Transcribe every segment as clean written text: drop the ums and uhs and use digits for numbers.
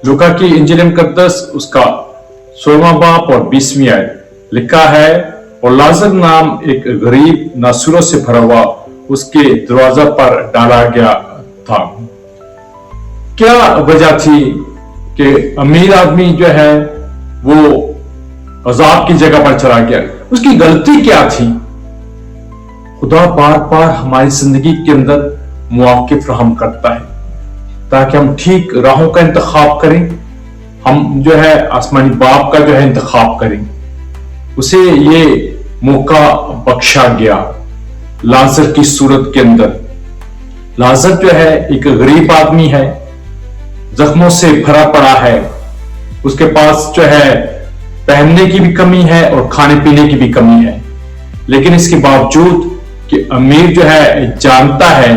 लूका की इंजील मुकद्दस उसका 16वां बाब और 20वीं आयत लिखा है, और लाजर नाम एक गरीब नासुरों से भरा हुआ उसके दरवाजा पर डाला गया था। क्या वजह थी कि अमीर आदमी जो है वो अजाब की जगह पर चला गया? उसकी गलती क्या थी? खुदा बार बार हमारी जिंदगी के अंदर मौके फराहम करता है ताकि हम ठीक राहों का इंतखाब करें, हम जो है आसमानी बाप का जो है इंतखाब करें। उसे ये मौका बख्शा गया लाजर की सूरत के अंदर। लाजर जो है एक गरीब आदमी है, जख्मों से भरा पड़ा है, उसके पास जो है पहनने की भी कमी है और खाने पीने की भी कमी है। लेकिन इसके बावजूद कि अमीर जो है जानता है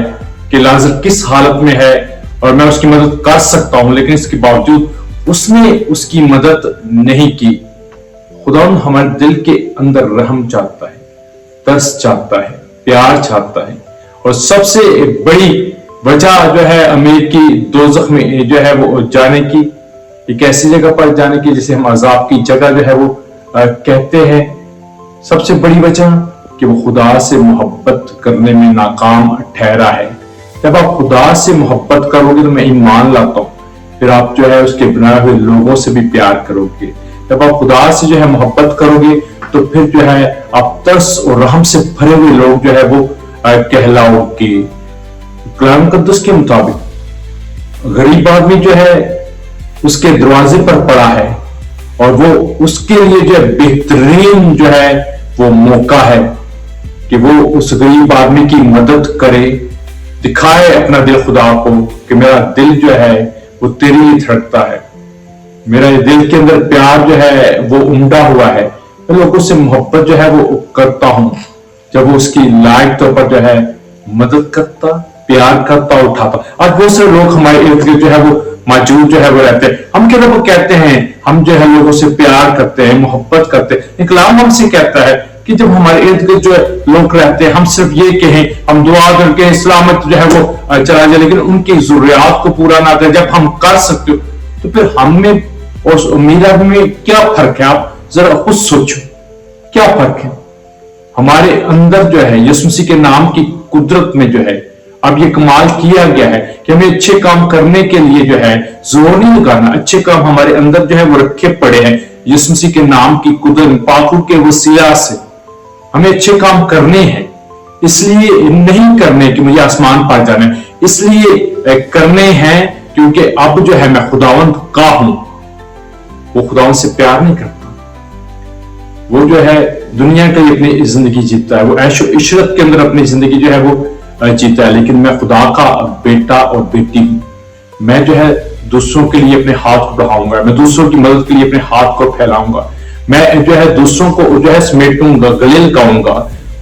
कि लाजर किस हालत में है और मैं उसकी मदद कर सकता हूं, लेकिन इसके बावजूद उसने उसकी मदद नहीं की। खुदा हमारे दिल के अंदर रहम चाहता है, तरस चाहता है, प्यार चाहता है। और सबसे बड़ी वजह जो है अमीर की दोज़ख में जो है वो जाने की, एक ऐसी जगह पर जाने की जिसे हम अजाब की जगह जो है वो कहते हैं। सबसे बड़ी वजह कि वो खुदा से मोहब्बत करने में नाकाम ठहरा है। जब आप खुदा से मोहब्बत करोगे तो मैं ईमान लाता हूं, फिर आप जो है उसके बनाए हुए लोगों से भी प्यार करोगे। जब आप खुदा से जो है मोहब्बत करोगे तो फिर जो है आप तरस और रहम से भरे हुए लोग जो है वो कहलाओगे। कलाम मुकद्दस के मुताबिक गरीब आदमी जो है उसके दरवाजे पर पड़ा है और वो उसके लिए जो है बेहतरीन जो है वो मौका है कि वो उस गरीब आदमी की मदद करे, दिखाए अपना दिल खुदा को कि मेरा दिल जो है वो तेरे लिए धड़कता है, मेरा दिल के अंदर प्यार जो है वो उमड़ा हुआ है, मैं लोगों से मोहब्बत जो है वो करता हूं। जब वो उसकी लायक तौर पर जो है मदद करता, प्यार करता, उठाता। आज बहुत सारे लोग हमारे इर्द गिर्द जो है वो मौजूद जो है वो रहते हैं। हम क्या लोग कहते हैं हम जो है लोगों से प्यार करते हैं, मोहब्बत करते हैं। कलाम हमसे कहता है कि जब हमारे इर्द गिर्द जो है लोग रहते हैं, हम सिर्फ ये कहें, हम दुआ करके सलामत जो है वो चला जाए, लेकिन उनकी जरूरियात को पूरा ना करें। जब हम कर सकते हो तो फिर हम में और उस अमीर आदमी में क्या फर्क है? आप जरा खुद सोचो, क्या फर्क है? हमारे अंदर जो है यीशु मसीह के नाम की कुदरत में जो है अब ये कमाल किया गया है कि हमें अच्छे काम करने के लिए जो है जोर नहीं लगाना। अच्छे काम हमारे अंदर जो है वो रखे पड़े हैं यीशु मसीह के नाम की कुदरत पाकू के वसीला से। हमें अच्छे काम करने हैं, इसलिए नहीं करने कि मुझे आसमान पा जाना है, इसलिए करने हैं क्योंकि अब जो है मैं खुदावंत का हूं। वो खुदावंत से प्यार नहीं करता, वो जो है दुनिया के लिए अपनी जिंदगी जीता है, वो ऐशो इशरत के अंदर अपनी जिंदगी जो है वो जीता है। लेकिन मैं खुदा का बेटा और बेटी हूं। मैं जो है दूसरों के लिए अपने हाथ को बढ़ाऊंगा, मैं दूसरों की मदद के लिए अपने हाथ को फैलाऊंगा, मैं जो है दूसरों को जो है समेटूंगा, गले लगाऊंगा।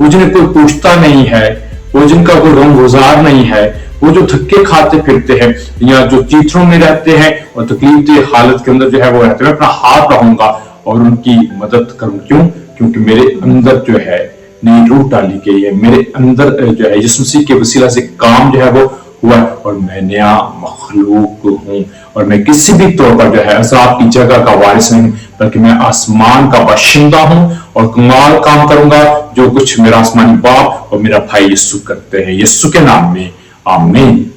वो जिन्हें कोई पूछता नहीं है, वो जिनका कोई गमगुजार नहीं है, वो जो धक्के खाते फिरते हैं या जो चीथरों में रहते हैं और तकलीफ की हालत के अंदर जो है वो रहते हैं, मैं अपना हाथ बढ़ाऊंगा और उनकी मदद करूं। क्यों? क्योंकि मेरे अंदर जो है नई रूह डाली गई है, मेरे अंदर जो है यीशु मसीह के वसीला से काम जो है वो हुआ और मैं नया मखलूक हूं। और मैं किसी भी तौर पर जो है अज़ाब की जगह का वारिस नहीं, बल्कि मैं आसमान का बाशिंदा हूं और कमाल काम करूंगा जो कुछ मेरा आसमानी बाप और मेरा भाई यीशु करते हैं। यीशु के नाम में आमीन।